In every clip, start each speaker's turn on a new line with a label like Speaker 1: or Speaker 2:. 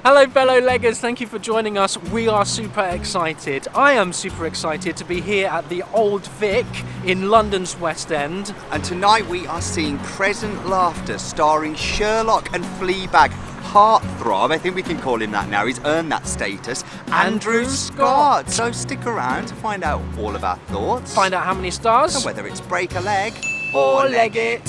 Speaker 1: Hello fellow leggers, thank you for joining us. We are super excited. I am super excited to be here at the Old Vic in London's West End.
Speaker 2: And tonight we are seeing Present Laughter starring Sherlock and Fleabag heartthrob, I think we can call him that now, he's earned that status, Andrew Scott. So stick around to find out all of our thoughts.
Speaker 1: Find out how many stars.
Speaker 2: And whether it's break a leg
Speaker 1: or leg it.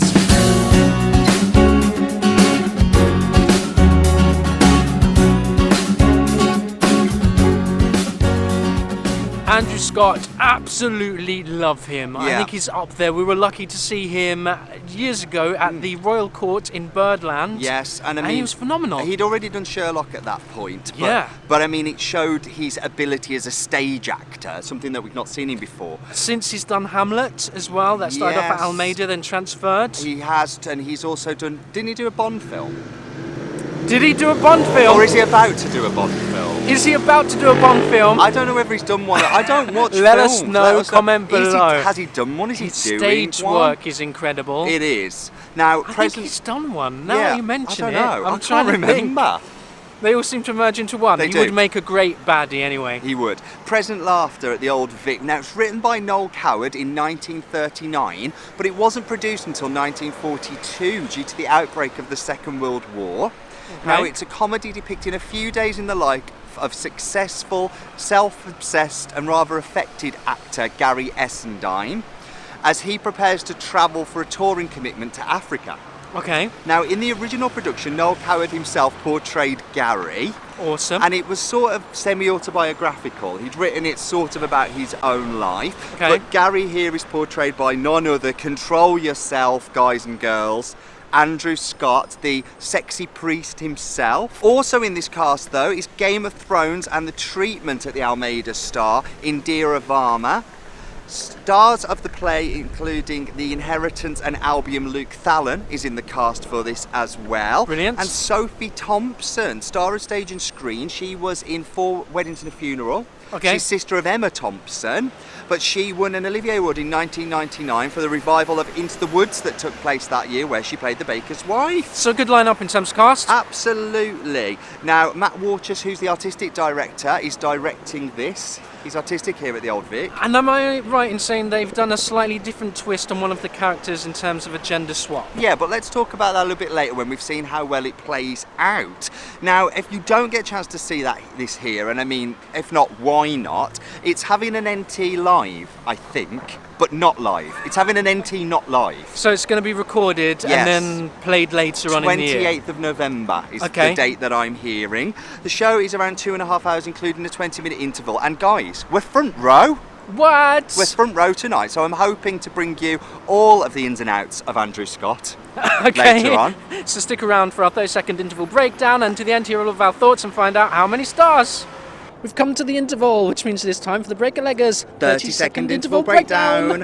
Speaker 1: Andrew Scott, absolutely love him. I think he's up there. We were lucky to see him years ago at the Royal Court in Birdland.
Speaker 2: Yes, and
Speaker 1: he was phenomenal.
Speaker 2: He'd already done Sherlock at that point. But I mean, it showed his ability as a stage actor, something that we've not seen him before.
Speaker 1: Since he's done Hamlet as well, that started off at Almeida, then transferred.
Speaker 2: He has, and he's also done, didn't he do a Bond film?
Speaker 1: Did he do a Bond film?
Speaker 2: Or is he about to do a Bond film?
Speaker 1: Is he about to do a Bond film?
Speaker 2: I don't know whether he's done one. I don't watch
Speaker 1: Let
Speaker 2: films.
Speaker 1: us know, comment below.
Speaker 2: Has he done one? Is he doing
Speaker 1: stage
Speaker 2: one?
Speaker 1: work is incredible.
Speaker 2: It is. Now,
Speaker 1: I think he's done one. Now you mention it.
Speaker 2: I don't know.
Speaker 1: I'm trying to
Speaker 2: remember.
Speaker 1: Think. They all seem to merge into one. He would make a great baddie anyway.
Speaker 2: He would. Present Laughter at the Old Vic. Now, it's written by Noël Coward in 1939, but it wasn't produced until 1942 due to the outbreak of the Second World War. Now, it's a comedy depicting a few days in the life of successful, self-obsessed and rather affected actor Garry Essendine as he prepares to travel for a touring commitment to Africa.
Speaker 1: Okay.
Speaker 2: Now, in the original production, Noël Coward himself portrayed Garry.
Speaker 1: Awesome.
Speaker 2: And it was sort of semi-autobiographical. He'd written it sort of about his own life.
Speaker 1: Okay.
Speaker 2: But Garry here is portrayed by none other, control yourself, guys and girls, Andrew Scott, the sexy priest himself. Also in this cast, though, is Game of Thrones and The Treatment at the Almeida star, Indira Varma. Stars of the play, including The Inheritance and Albion Luke Thalon, is in the cast for this as well.
Speaker 1: Brilliant.
Speaker 2: And Sophie Thompson, star of stage and screen. She was in 4 Weddings and a Funeral.
Speaker 1: Okay.
Speaker 2: She's sister of Emma Thompson, but she won an Olivier Award in 1999 for the revival of Into the Woods that took place that year, where she played the baker's wife.
Speaker 1: So good line-up in terms of cast?
Speaker 2: Absolutely. Now, Matt Warchus, who's the artistic director, is directing this. He's artistic here at the Old Vic.
Speaker 1: And am I right in saying they've done a slightly different twist on one of the characters in terms of a gender swap?
Speaker 2: Yeah, but let's talk about that a little bit later when we've seen how well it plays out. Now, if you don't get a chance to see this here, and I mean, if not, why not? It's having an NTLive, I think, but not live. It's having an NT not live.
Speaker 1: So it's going to be recorded and then played later on in the year?
Speaker 2: 28th of November is the date that I'm hearing. The show is around 2.5 hours, including a 20-minute interval. And guys, we're front row.
Speaker 1: What?
Speaker 2: We're front row tonight, so I'm hoping to bring you all of the ins and outs of Andrew Scott later on.
Speaker 1: So stick around for our 30-second interval breakdown and to the end here all of our thoughts and find out how many stars. We've come to the interval, which means it is time for the Break-a-Leggers
Speaker 2: 30-second interval breakdown.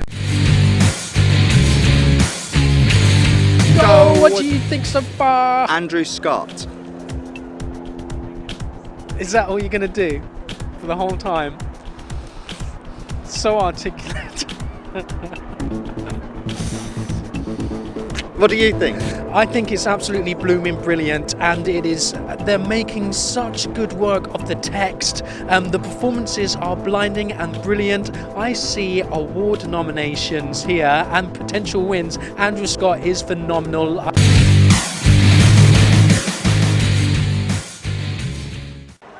Speaker 1: Go! What do you think so far?
Speaker 2: Andrew Scott.
Speaker 1: Is that all you're going to do for the whole time? So articulate.
Speaker 2: What do you think?
Speaker 1: I think it's absolutely blooming brilliant, and they're making such good work of the text. The performances are blinding and brilliant. I see award nominations here and potential wins. Andrew Scott is phenomenal.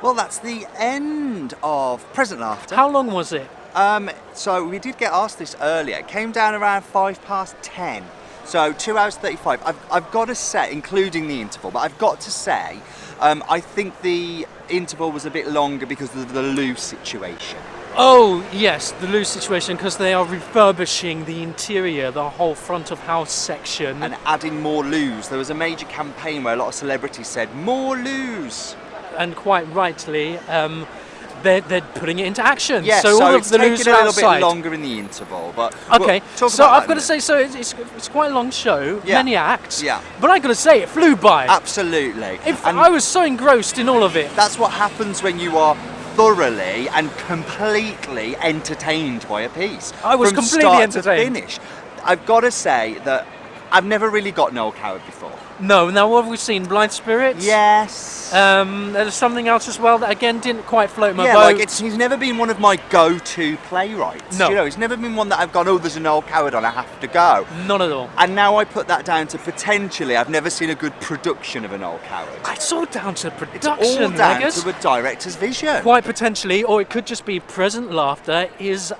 Speaker 2: Well, that's the end of Present Laughter.
Speaker 1: How long was it?
Speaker 2: So we did get asked this earlier. It came down around 10:05. So 2 hours 35. I've got to say, including the interval, but I've got to say, I think the interval was a bit longer because of the loo situation.
Speaker 1: Oh yes, the loo situation, because they are refurbishing the interior, the whole front of house section.
Speaker 2: And adding more loos. There was a major campaign where a lot of celebrities said, more loos.
Speaker 1: And quite rightly, they're putting it into action.
Speaker 2: Yes,
Speaker 1: so all of the loos
Speaker 2: taking a little
Speaker 1: outside.
Speaker 2: bit longer in the interval, but
Speaker 1: okay.
Speaker 2: We'll
Speaker 1: so I've got to say, so it's quite a long show, many acts.
Speaker 2: Yeah.
Speaker 1: But I got to say, it flew by.
Speaker 2: Absolutely.
Speaker 1: I was so engrossed in all of it.
Speaker 2: That's what happens when you are thoroughly and completely entertained by a piece.
Speaker 1: I was
Speaker 2: from
Speaker 1: completely
Speaker 2: start
Speaker 1: entertained.
Speaker 2: to finish. I've got to say that I've never really got Noël Coward before.
Speaker 1: No, now what have we seen? Blind Spirits?
Speaker 2: Yes.
Speaker 1: There's something else as well that again didn't quite float my boat.
Speaker 2: Like he's never been one of my go-to playwrights.
Speaker 1: No.
Speaker 2: You know, he's never been one that I've gone, oh, there's an Noël Coward on, I have to go.
Speaker 1: Not at all.
Speaker 2: And now I put that down to potentially, I've never seen a good production of an Noël Coward.
Speaker 1: It's all down to
Speaker 2: It's all
Speaker 1: production,
Speaker 2: down
Speaker 1: Vegas.
Speaker 2: to a director's vision.
Speaker 1: Quite potentially, or it could just be present laughter is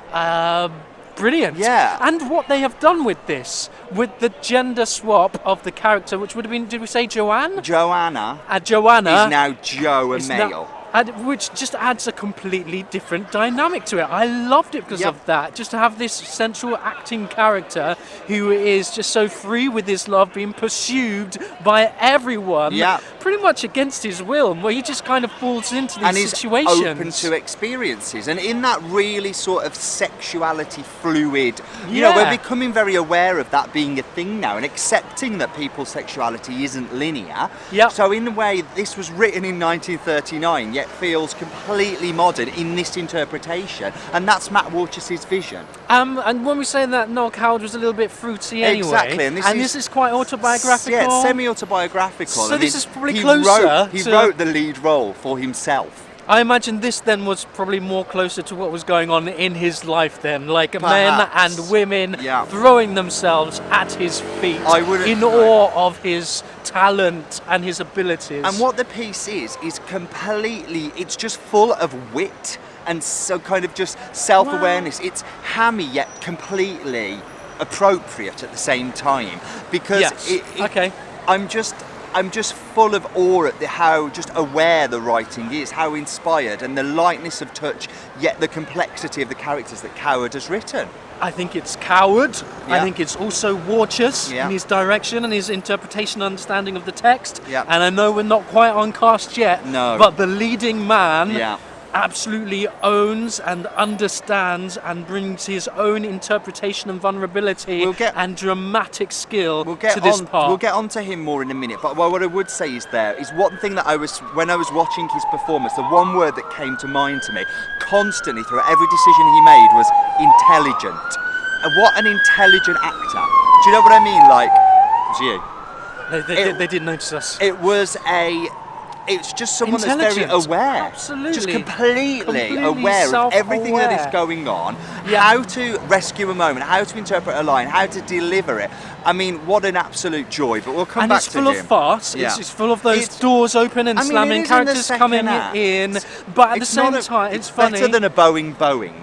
Speaker 1: brilliant.
Speaker 2: Yeah.
Speaker 1: And what they have done with this, with the gender swap of the character, which would have been, did we say Joanne?
Speaker 2: Joanna
Speaker 1: Joanna
Speaker 2: is now Joe, a
Speaker 1: is
Speaker 2: male.
Speaker 1: which just adds a completely different dynamic to it. I loved it because of that. Just to have this central acting character who is just so free with his love, being pursued by everyone, pretty much against his will, where he just kind of falls into these situations.
Speaker 2: And is open to experiences. And in that really sort of sexuality fluid, you know, we're becoming very aware of that being a thing now and accepting that people's sexuality isn't linear. So in a way, this was written in 1939, yet feels completely modern in this interpretation, and that's Matt Warchus' vision.
Speaker 1: And when we say that Noël Coward was a little bit fruity anyway,
Speaker 2: exactly, and this
Speaker 1: is quite autobiographical.
Speaker 2: Yeah, it's semi-autobiographical.
Speaker 1: So this is probably
Speaker 2: he
Speaker 1: closer.
Speaker 2: He wrote the lead role for himself.
Speaker 1: I imagine this then was probably more closer to what was going on in his life then, like men and women throwing themselves at his feet in awe of his talent and his abilities.
Speaker 2: And what the piece is completely, it's just full of wit and so kind of just self-awareness. It's hammy yet completely appropriate at the same time, because I'm just full of awe at how just aware the writing is, how inspired, and the lightness of touch, yet the complexity of the characters that Coward has written.
Speaker 1: I think it's Coward. I think it's also Warchus in his direction and his interpretation and understanding of the text. And I know we're not quite on cast yet, but the leading man absolutely owns and understands and brings his own interpretation and vulnerability and dramatic skill to this part.
Speaker 2: We'll get on to him more in a minute, but what I would say is one thing that when I was watching his performance, the one word that came to mind to me constantly through every decision he made was intelligent. And what an intelligent actor. Do you know what I mean? Like, it was you.
Speaker 1: They didn't notice us.
Speaker 2: It's just someone that's very aware.
Speaker 1: Absolutely.
Speaker 2: Just completely aware of everything that is going on, how to rescue a moment, how to interpret a line, how to deliver it. I mean, what an absolute joy, but we'll come back to him.
Speaker 1: And it's full of farce. It's full of those doors open and slamming, characters coming in. But at the same time, it's funny.
Speaker 2: Better than a Boeing.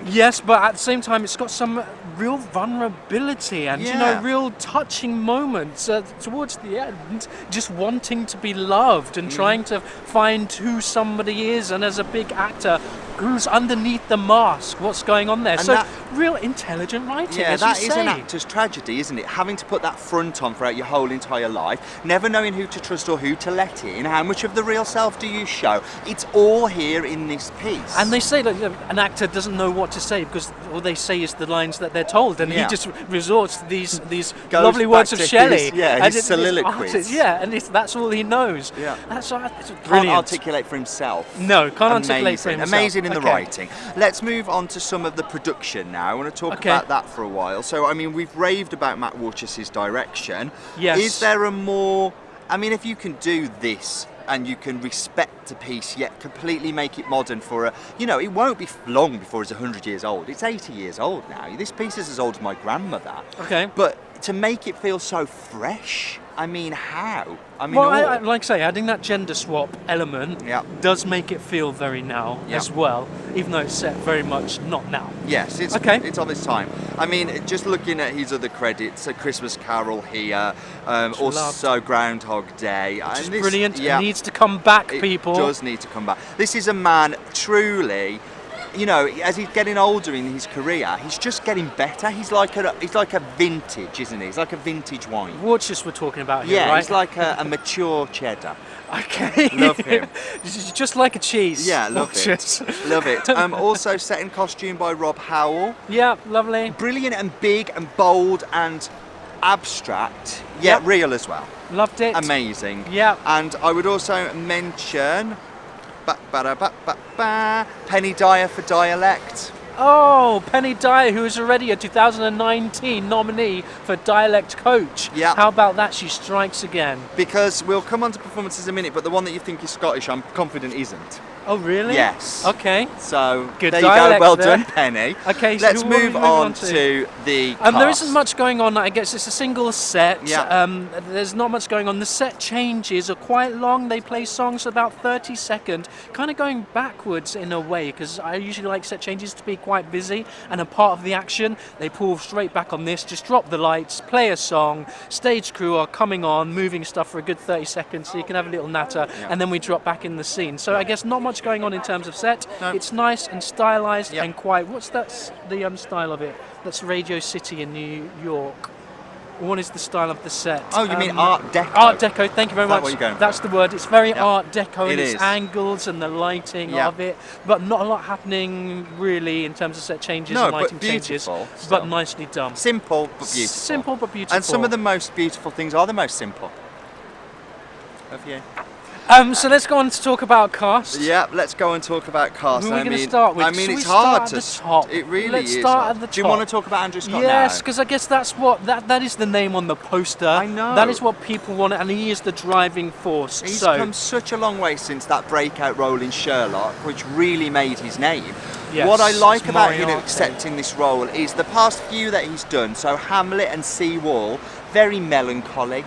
Speaker 1: Yes, but at the same time, it's got some real vulnerability and, you know, real touching moments towards the end, just wanting to be loved and trying to find who somebody is, and as a big actor, who's underneath the mask, what's going on there. And so real intelligent writing,
Speaker 2: that is an actor's tragedy, isn't it? Having to put that front on throughout your whole entire life, never knowing who to trust or who to let in, how much of the real self do you show? It's all here in this piece.
Speaker 1: And they say that an actor doesn't know what to say because all they say is the lines that they're told, and he just resorts to these lovely words of Shelley.
Speaker 2: His soliloquies.
Speaker 1: And that's all he knows. That's brilliant.
Speaker 2: Can't articulate for himself.
Speaker 1: No, can't articulate for himself.
Speaker 2: Amazing in the writing. Let's move on to some of the production now. I want to talk about that for a while. So, I mean, we've raved about Matt Warchus' direction.
Speaker 1: Yes.
Speaker 2: Is there a more... I mean, if you can do this and you can respect a piece yet completely make it modern for a... You know, it won't be long before it's 100 years old. It's 80 years old now. This piece is as old as my grandmother.
Speaker 1: Okay.
Speaker 2: But to make it feel so fresh... I mean, how? I mean,
Speaker 1: well, like I say, adding that gender swap element does make it feel very now as well, even though it's set very much not now.
Speaker 2: Yes, it's of its time. I mean, just looking at his other credits, A Christmas Carol here, also Groundhog Day.
Speaker 1: Which is brilliant. It needs to come back, people.
Speaker 2: It does need to come back. This is a man truly... You know, as he's getting older in his career, he's just getting better. He's like a vintage, isn't he? He's like a vintage wine.
Speaker 1: Warchus we're talking about here, right?
Speaker 2: Yeah, he's like a mature cheddar.
Speaker 1: Okay.
Speaker 2: Love him.
Speaker 1: Just like a cheese.
Speaker 2: Yeah, love it. Love it. Also set in costume by Rob Howell.
Speaker 1: Yeah, lovely.
Speaker 2: Brilliant and big and bold and abstract, yet real as well.
Speaker 1: Loved it.
Speaker 2: Amazing.
Speaker 1: Yeah.
Speaker 2: And I would also mention... Penny Dyer for Dialect.
Speaker 1: Oh, Penny Dyer, who is already a 2019 nominee for Dialect Coach.
Speaker 2: Yeah.
Speaker 1: How about that? She strikes again.
Speaker 2: Because we'll come on to performances in a minute, but the one that you think is Scottish, I'm confident isn't.
Speaker 1: Oh, really?
Speaker 2: Yes.
Speaker 1: Okay.
Speaker 2: So
Speaker 1: Good
Speaker 2: there you go.
Speaker 1: dialect
Speaker 2: Well
Speaker 1: there.
Speaker 2: done, Penny.
Speaker 1: Okay, so
Speaker 2: let's
Speaker 1: who are we
Speaker 2: move
Speaker 1: moving
Speaker 2: on
Speaker 1: on
Speaker 2: to the cast.
Speaker 1: There isn't much going on. I guess it's a single set.
Speaker 2: Yeah.
Speaker 1: There's not much going on. The set changes are quite long. They play songs about 30 seconds, kind of going backwards in a way, because I usually like set changes to be quite busy and a part of the action. They pull straight back on this, just drop the lights, play a song, stage crew are coming on, moving stuff for a good 30 seconds so you can have a little natter, and then we drop back in the scene. So I guess not much going on in terms of set.
Speaker 2: No.
Speaker 1: It's nice and stylized
Speaker 2: Yep.
Speaker 1: and quite. What's that? The style of it? That's Radio City in New York. What is the style of the set?
Speaker 2: Oh, you mean Art Deco?
Speaker 1: Art Deco. Thank you very
Speaker 2: Is that
Speaker 1: much.
Speaker 2: what you're going
Speaker 1: That's
Speaker 2: for?
Speaker 1: the word. It's very
Speaker 2: Yep.
Speaker 1: Art Deco
Speaker 2: It
Speaker 1: and its
Speaker 2: is.
Speaker 1: angles and the lighting
Speaker 2: Yep.
Speaker 1: of it, but not a lot happening really in terms of set changes
Speaker 2: No,
Speaker 1: and
Speaker 2: but
Speaker 1: lighting changes.
Speaker 2: beautiful
Speaker 1: But
Speaker 2: still.
Speaker 1: nicely done.
Speaker 2: Simple but beautiful.
Speaker 1: Simple but beautiful.
Speaker 2: And some of the most beautiful things are the most simple. Of you.
Speaker 1: So let's go on to talk about cast.
Speaker 2: Yeah, let's go and talk about cast.
Speaker 1: Who are we
Speaker 2: I
Speaker 1: gonna
Speaker 2: mean,
Speaker 1: start with?
Speaker 2: I mean,
Speaker 1: Should we
Speaker 2: it's hard
Speaker 1: start
Speaker 2: to.
Speaker 1: at the top?
Speaker 2: It really
Speaker 1: Let's
Speaker 2: is.
Speaker 1: start
Speaker 2: hard.
Speaker 1: at the
Speaker 2: Do you want to
Speaker 1: top.
Speaker 2: talk about Andrew Scott
Speaker 1: Yes,
Speaker 2: now?
Speaker 1: because I guess that's what that is the name on the poster.
Speaker 2: I know.
Speaker 1: That is what people want, and he is the driving force.
Speaker 2: He's
Speaker 1: so
Speaker 2: come such a long way since that breakout role in Sherlock, which really made his name.
Speaker 1: Yes,
Speaker 2: what I like
Speaker 1: it's
Speaker 2: about him
Speaker 1: Moriarty.
Speaker 2: accepting this role is the past few that he's done, so Hamlet and Seawall, very melancholy,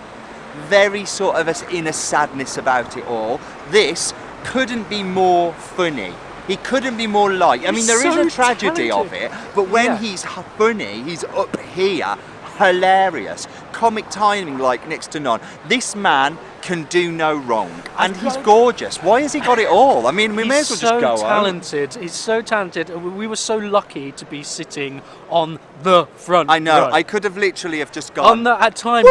Speaker 2: very sort of in a sadness about it all. This couldn't be more funny. He couldn't be more light. I mean,
Speaker 1: He's
Speaker 2: there is
Speaker 1: so
Speaker 2: a tragedy of
Speaker 1: talented.
Speaker 2: it, but when
Speaker 1: Yeah.
Speaker 2: he's funny, he's up here, hilarious, comic timing like next to none. This man can do no wrong, and he's gorgeous. Why has he got it all? I mean, we may as well just go
Speaker 1: He's so
Speaker 2: on.
Speaker 1: talented. He's so talented. We were so lucky to be sitting on the front
Speaker 2: I know.
Speaker 1: row.
Speaker 2: I could have literally have just
Speaker 1: On
Speaker 2: gone.
Speaker 1: the, at times,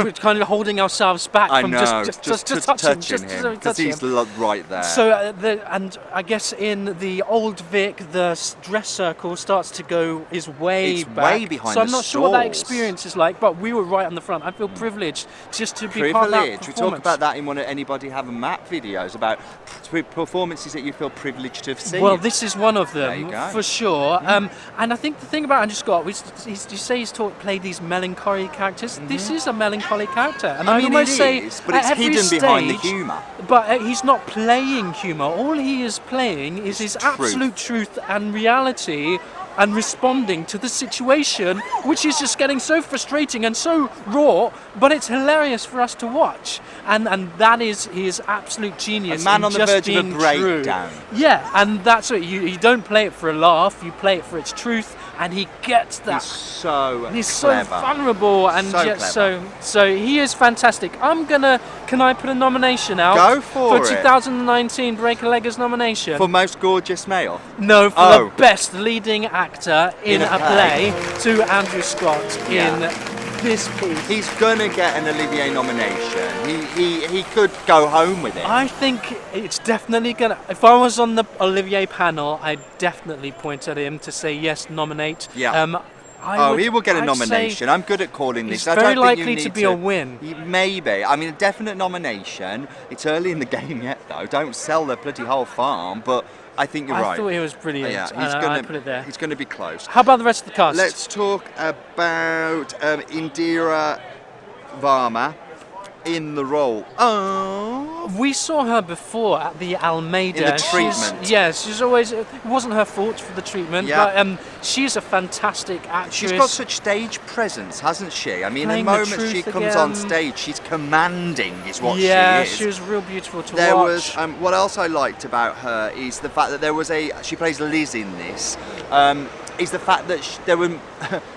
Speaker 1: we're kind of holding ourselves back
Speaker 2: I
Speaker 1: from
Speaker 2: know,
Speaker 1: just touching,
Speaker 2: touching him
Speaker 1: touching
Speaker 2: because he's
Speaker 1: him.
Speaker 2: right there.
Speaker 1: So, and I guess in the old Vic, the dress circle starts to go is way
Speaker 2: It's
Speaker 1: back.
Speaker 2: way behind
Speaker 1: So I'm
Speaker 2: the
Speaker 1: not sure what that
Speaker 2: stalls.
Speaker 1: experience is like, but we were right on the front. I feel privileged just to be part of that
Speaker 2: Privilege. We talk
Speaker 1: performance.
Speaker 2: about that in one of Anybody Have a Map videos about performances that you feel privileged to have seen.
Speaker 1: Well, this is one of
Speaker 2: There you
Speaker 1: them
Speaker 2: go.
Speaker 1: for sure. And I think the thing about Andrew Scott, you say he's played these melancholy characters. This is a melancholy character, and
Speaker 2: I
Speaker 1: I
Speaker 2: mean,
Speaker 1: almost
Speaker 2: it
Speaker 1: say
Speaker 2: is, but
Speaker 1: at
Speaker 2: it's
Speaker 1: every
Speaker 2: hidden
Speaker 1: stage,
Speaker 2: behind the humour.
Speaker 1: But he's not playing humour. All he is playing is his absolute truth and reality. And responding to the situation, which is just getting so frustrating and so raw, but it's hilarious for us to watch. And that is his absolute genius.
Speaker 2: A man
Speaker 1: in
Speaker 2: on the
Speaker 1: just
Speaker 2: verge of a
Speaker 1: being true.
Speaker 2: breakdown.
Speaker 1: Yeah, and that's it. You don't play it for a laugh. You play it for its truth, and he gets that.
Speaker 2: He's so
Speaker 1: He's
Speaker 2: clever.
Speaker 1: so vulnerable and
Speaker 2: So
Speaker 1: yet
Speaker 2: clever.
Speaker 1: so he is fantastic. Can I put a nomination out?
Speaker 2: Go for it.
Speaker 1: 2019 Break a Leggers nomination.
Speaker 2: For most gorgeous male.
Speaker 1: No, for
Speaker 2: Oh.
Speaker 1: the best leading actor in a play to Andrew Scott
Speaker 2: Yeah.
Speaker 1: in this piece.
Speaker 2: He's gonna get an Olivier nomination. He could go home with it.
Speaker 1: I think it's definitely gonna. If I was on the Olivier panel, I'd definitely point at him to say yes, nominate.
Speaker 2: Yeah. He will get a nomination. I'm good at calling this.
Speaker 1: It's
Speaker 2: I
Speaker 1: very
Speaker 2: don't think you
Speaker 1: likely
Speaker 2: need
Speaker 1: to be a win.
Speaker 2: Maybe. I mean, a definite nomination. It's early in the game yet, though. Don't sell the bloody whole farm. But I think you're right.
Speaker 1: I thought he was brilliant.
Speaker 2: Yeah,
Speaker 1: I put it there.
Speaker 2: He's going to be close.
Speaker 1: How about the rest of the cast?
Speaker 2: Let's talk about Indira Varma in the role. Oh.
Speaker 1: We saw her before at the Almeida.
Speaker 2: In the treatment.
Speaker 1: She's always. It wasn't her fault for the treatment,
Speaker 2: Yeah.
Speaker 1: but she's a fantastic actress.
Speaker 2: She's got such stage presence, hasn't she? I mean, the
Speaker 1: Playing the
Speaker 2: moment she
Speaker 1: truth
Speaker 2: comes on
Speaker 1: again.
Speaker 2: stage, she's commanding, is what
Speaker 1: Yeah,
Speaker 2: she is.
Speaker 1: she was real beautiful to
Speaker 2: There
Speaker 1: watch.
Speaker 2: was what else I liked about her is the fact that she plays Liz in this. Is the fact that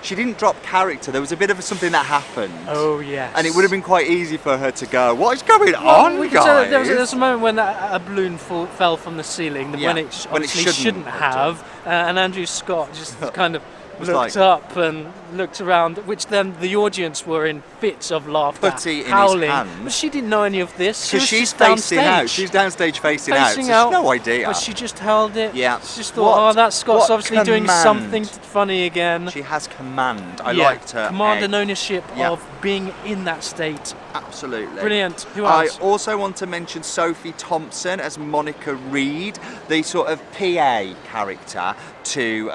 Speaker 2: she didn't drop character. There was a bit of something that happened.
Speaker 1: Oh yes.
Speaker 2: And it would have been quite easy for her to go, what is going on,
Speaker 1: we could say that
Speaker 2: guys?
Speaker 1: there was a moment when a balloon fell from the ceiling
Speaker 2: Yeah,
Speaker 1: when it
Speaker 2: when it
Speaker 1: obviously
Speaker 2: shouldn't
Speaker 1: shouldn't have, and Andrew Scott just kind of
Speaker 2: was
Speaker 1: looked up and looked around, which then the audience were in fits of laughter,
Speaker 2: Putty in his
Speaker 1: howling.
Speaker 2: hand.
Speaker 1: But she didn't know any of this. She
Speaker 2: Because
Speaker 1: was
Speaker 2: she's
Speaker 1: just
Speaker 2: facing out.
Speaker 1: downstage.
Speaker 2: She's downstage facing out. So
Speaker 1: Facing
Speaker 2: she's
Speaker 1: out,
Speaker 2: no idea.
Speaker 1: But she just held it.
Speaker 2: Yeah.
Speaker 1: She just thought, that Scott's
Speaker 2: what
Speaker 1: obviously doing
Speaker 2: command.
Speaker 1: something funny again.
Speaker 2: She has command. I
Speaker 1: Yeah,
Speaker 2: liked her.
Speaker 1: command
Speaker 2: egg.
Speaker 1: and ownership
Speaker 2: Yeah.
Speaker 1: of being in that state.
Speaker 2: Absolutely.
Speaker 1: Brilliant. Who
Speaker 2: I
Speaker 1: else?
Speaker 2: also want to mention Sophie Thompson as Monica Reed, the sort of PA character to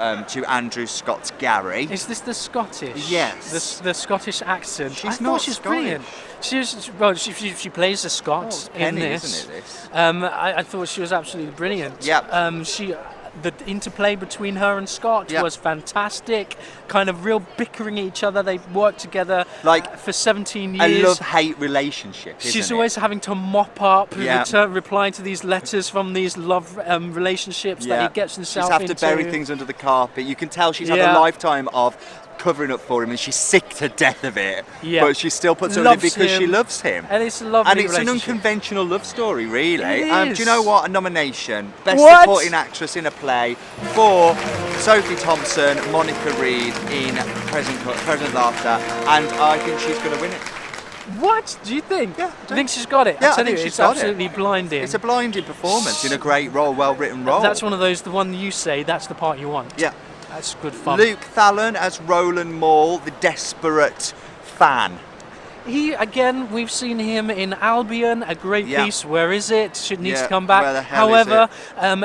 Speaker 2: Andrew Scott's Gary.
Speaker 1: Is this the Scottish?
Speaker 2: Yes.
Speaker 1: The Scottish accent.
Speaker 2: She's
Speaker 1: I thought
Speaker 2: not
Speaker 1: she's
Speaker 2: Scottish.
Speaker 1: brilliant. She plays the Scots in
Speaker 2: Penny,
Speaker 1: this.
Speaker 2: isn't it, this?
Speaker 1: I thought she was absolutely brilliant.
Speaker 2: Yep.
Speaker 1: The interplay between her and Scott
Speaker 2: Yep.
Speaker 1: was fantastic. Kind of real bickering at each other. They worked together
Speaker 2: Like
Speaker 1: for 17
Speaker 2: a
Speaker 1: years.
Speaker 2: love-hate relationship, isn't
Speaker 1: She's
Speaker 2: it?
Speaker 1: always having to mop up,
Speaker 2: Yeah.
Speaker 1: replying to these letters from these love relationships that he gets himself
Speaker 2: She's have
Speaker 1: into.
Speaker 2: to bury things under the carpet. You can tell she's had
Speaker 1: Yeah.
Speaker 2: a lifetime of covering up for him, and she's sick to death of it.
Speaker 1: Yeah.
Speaker 2: But she still puts up with it
Speaker 1: Loves
Speaker 2: because she
Speaker 1: him.
Speaker 2: loves him.
Speaker 1: And it's a lovely
Speaker 2: And it's an
Speaker 1: relationship.
Speaker 2: unconventional love story, really.
Speaker 1: It
Speaker 2: Do you know
Speaker 1: is.
Speaker 2: what? A nomination. Best
Speaker 1: What?
Speaker 2: supporting actress in a play for Sophie Thompson, Monica Reed in Present Laughter, and I think she's going to win it.
Speaker 1: What do you think?
Speaker 2: Yeah,
Speaker 1: Do you think she's got it?
Speaker 2: Yeah,
Speaker 1: I
Speaker 2: I
Speaker 1: tell
Speaker 2: think
Speaker 1: you,
Speaker 2: she's
Speaker 1: it's
Speaker 2: got it.
Speaker 1: absolutely blinding.
Speaker 2: It's a blinding performance in a great role, well-written role.
Speaker 1: That's one of those, the one you say, that's the part you want.
Speaker 2: Yeah.
Speaker 1: That's good fun.
Speaker 2: Luke Thallon as Roland Maul, the desperate fan.
Speaker 1: We've seen him in Albion, a great
Speaker 2: Yeah.
Speaker 1: piece. Where is it? Needs
Speaker 2: Yeah,
Speaker 1: to come back.
Speaker 2: where the hell is
Speaker 1: However,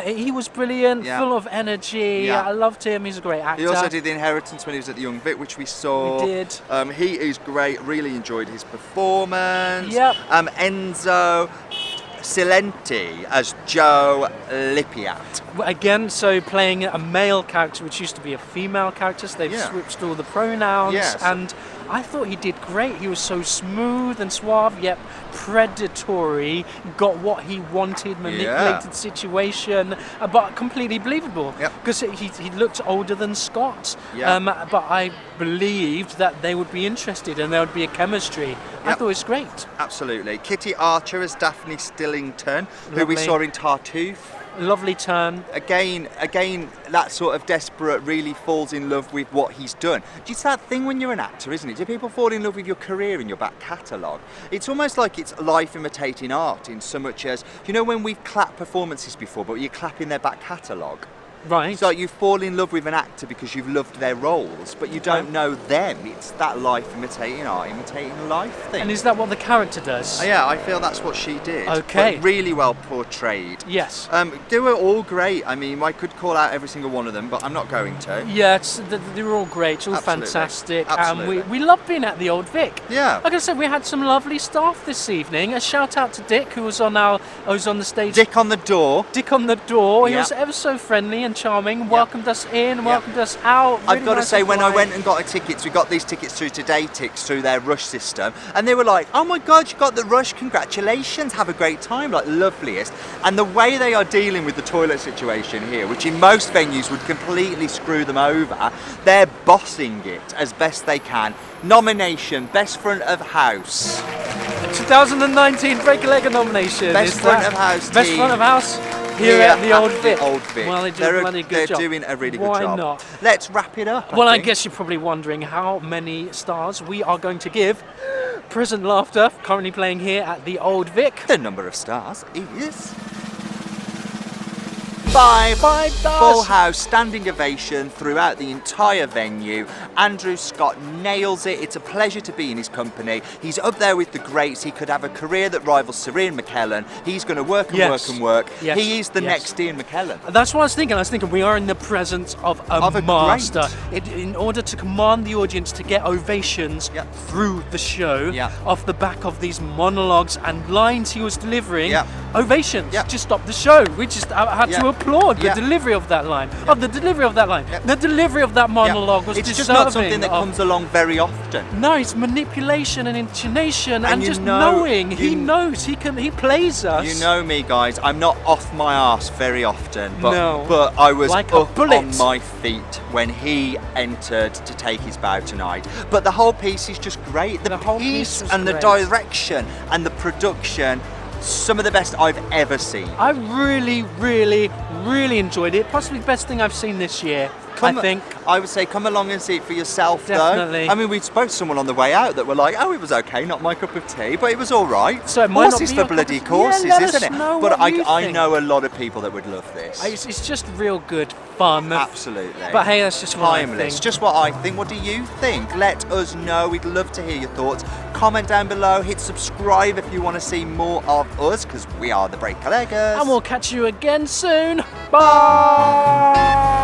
Speaker 1: he was brilliant,
Speaker 2: Yeah.
Speaker 1: full of energy.
Speaker 2: Yeah.
Speaker 1: I loved him. He's a great actor.
Speaker 2: He also did The Inheritance when he was at the Young Vic, which we saw.
Speaker 1: We did.
Speaker 2: He is great. Really enjoyed his performance.
Speaker 1: Yep.
Speaker 2: Enzo Silenti as Joe Lippiat.
Speaker 1: Again, so playing a male character, which used to be a female character, so they've
Speaker 2: Yeah.
Speaker 1: switched all the pronouns.
Speaker 2: Yes.
Speaker 1: And I thought he did great. He was so smooth and suave, yet predatory, got what he wanted, manipulated the situation, but completely believable.
Speaker 2: Yep.
Speaker 1: Because he looked older than Scott,
Speaker 2: Yeah.
Speaker 1: but I believed that they would be interested and there would be a chemistry. I
Speaker 2: Yep.
Speaker 1: thought it was great.
Speaker 2: Absolutely. Kitty Archer as Daphne Stillington, who we
Speaker 1: Lovely.
Speaker 2: saw in Tartuffe.
Speaker 1: Lovely turn.
Speaker 2: Again, that sort of desperate really falls in love with what he's done. It's that thing when you're an actor, isn't it? Do people fall in love with your career in your back catalogue? It's almost like it's life imitating art in so much as, you know, when we've clapped performances before, but you're clapping their back catalogue.
Speaker 1: Right.
Speaker 2: It's like you fall in love with an actor because you've loved their roles, but you don't know them. It's that life imitating art, imitating life thing.
Speaker 1: And is that what the character does?
Speaker 2: Yeah, I feel that's what she did.
Speaker 1: Okay.
Speaker 2: But really well portrayed.
Speaker 1: Yes.
Speaker 2: They were all great. I mean, I could call out every single one of them, but I'm not going to.
Speaker 1: Yeah, they're all great, it's all
Speaker 2: Absolutely.
Speaker 1: fantastic.
Speaker 2: Absolutely.
Speaker 1: And we love being at the Old Vic.
Speaker 2: Yeah.
Speaker 1: Like I said, we had some lovely staff this evening. A shout out to Dick, who was on the stage.
Speaker 2: Dick on the door.
Speaker 1: Dick on the door. He
Speaker 2: Yeah.
Speaker 1: was ever so friendly and charming. Welcomed us in, welcomed us out.
Speaker 2: I've
Speaker 1: Really
Speaker 2: got to
Speaker 1: nice
Speaker 2: say,
Speaker 1: and
Speaker 2: when I
Speaker 1: polite.
Speaker 2: went and got our tickets, we got these tickets through Today Tix through their Rush system, and they were like, "Oh my God, you got the Rush! Congratulations! Have a great time!" Like loveliest. And the way they are dealing with the toilet situation here, which in most venues would completely screw them over, they're bossing it as best they can. Nomination: Best Front of House.
Speaker 1: 2019 Break a Leg nomination.
Speaker 2: Best
Speaker 1: Is
Speaker 2: front
Speaker 1: that
Speaker 2: of house
Speaker 1: Best
Speaker 2: team
Speaker 1: front of house here at the Old Vic.
Speaker 2: Old Vic.
Speaker 1: Well, they do a bloody good
Speaker 2: they're
Speaker 1: job.
Speaker 2: doing a really good
Speaker 1: Why
Speaker 2: job.
Speaker 1: not?
Speaker 2: Let's wrap it up.
Speaker 1: Well, I
Speaker 2: think.
Speaker 1: guess you're probably wondering how many stars we are going to give Present Laughter, currently playing here at the Old Vic.
Speaker 2: The number of stars is 5.
Speaker 1: 5 stars.
Speaker 2: Full house, standing ovation throughout the entire venue. Andrew Scott nails it. It's a pleasure to be in his company. He's up there with the greats. He could have a career that rivals Sir Ian McKellen. He's going to work and
Speaker 1: Yes.
Speaker 2: work and work.
Speaker 1: Yes.
Speaker 2: He is the
Speaker 1: Yes.
Speaker 2: next Ian McKellen.
Speaker 1: That's what I was thinking. We are in the presence of a
Speaker 2: a
Speaker 1: master. In order to command the audience to get ovations
Speaker 2: Yep.
Speaker 1: through the show,
Speaker 2: Yep.
Speaker 1: off the back of these monologues and lines he was delivering,
Speaker 2: Yep.
Speaker 1: ovations
Speaker 2: Yep.
Speaker 1: just stopped the show. We just had
Speaker 2: Yep.
Speaker 1: to applaud the
Speaker 2: Yep.
Speaker 1: delivery of that line. The delivery of that line.
Speaker 2: Yep.
Speaker 1: The delivery of that monologue was
Speaker 2: It's just
Speaker 1: deserving
Speaker 2: not something that
Speaker 1: of-
Speaker 2: comes along very often.
Speaker 1: No, it's manipulation and intonation and
Speaker 2: you
Speaker 1: just
Speaker 2: know-
Speaker 1: knowing. He
Speaker 2: you-
Speaker 1: knows. He plays us.
Speaker 2: You know me, guys. I'm not off my arse very often, but
Speaker 1: No.
Speaker 2: but I was
Speaker 1: Like a
Speaker 2: up
Speaker 1: bullet.
Speaker 2: on my feet when he entered to take his bow tonight. But the whole piece is just great. The
Speaker 1: whole piece
Speaker 2: piece
Speaker 1: was
Speaker 2: and
Speaker 1: great.
Speaker 2: the direction and the production, some of the best I've ever seen.
Speaker 1: I really, really, really enjoyed it. Possibly the best thing I've seen this year. I think.
Speaker 2: I would say come along and see it for yourself,
Speaker 1: Definitely.
Speaker 2: though. I mean, we spoke to someone on the way out that were like, "Oh, it was okay, not my cup of tea, but it was all right."
Speaker 1: So it might not
Speaker 2: Horses
Speaker 1: be
Speaker 2: for
Speaker 1: your cup of
Speaker 2: bloody
Speaker 1: tea.
Speaker 2: courses,
Speaker 1: Yeah, let
Speaker 2: isn't
Speaker 1: us
Speaker 2: it?
Speaker 1: know
Speaker 2: But
Speaker 1: what you
Speaker 2: I
Speaker 1: think.
Speaker 2: know a lot of people that would love this.
Speaker 1: It's just real good fun.
Speaker 2: Absolutely.
Speaker 1: But hey, that's just what I
Speaker 2: timeless.
Speaker 1: think.
Speaker 2: Just what I think. What do you think? Let us know. We'd love to hear your thoughts. Comment down below. Hit subscribe if you want to see more of us, because we are the Break Leggers.
Speaker 1: And we'll catch you again soon. Bye!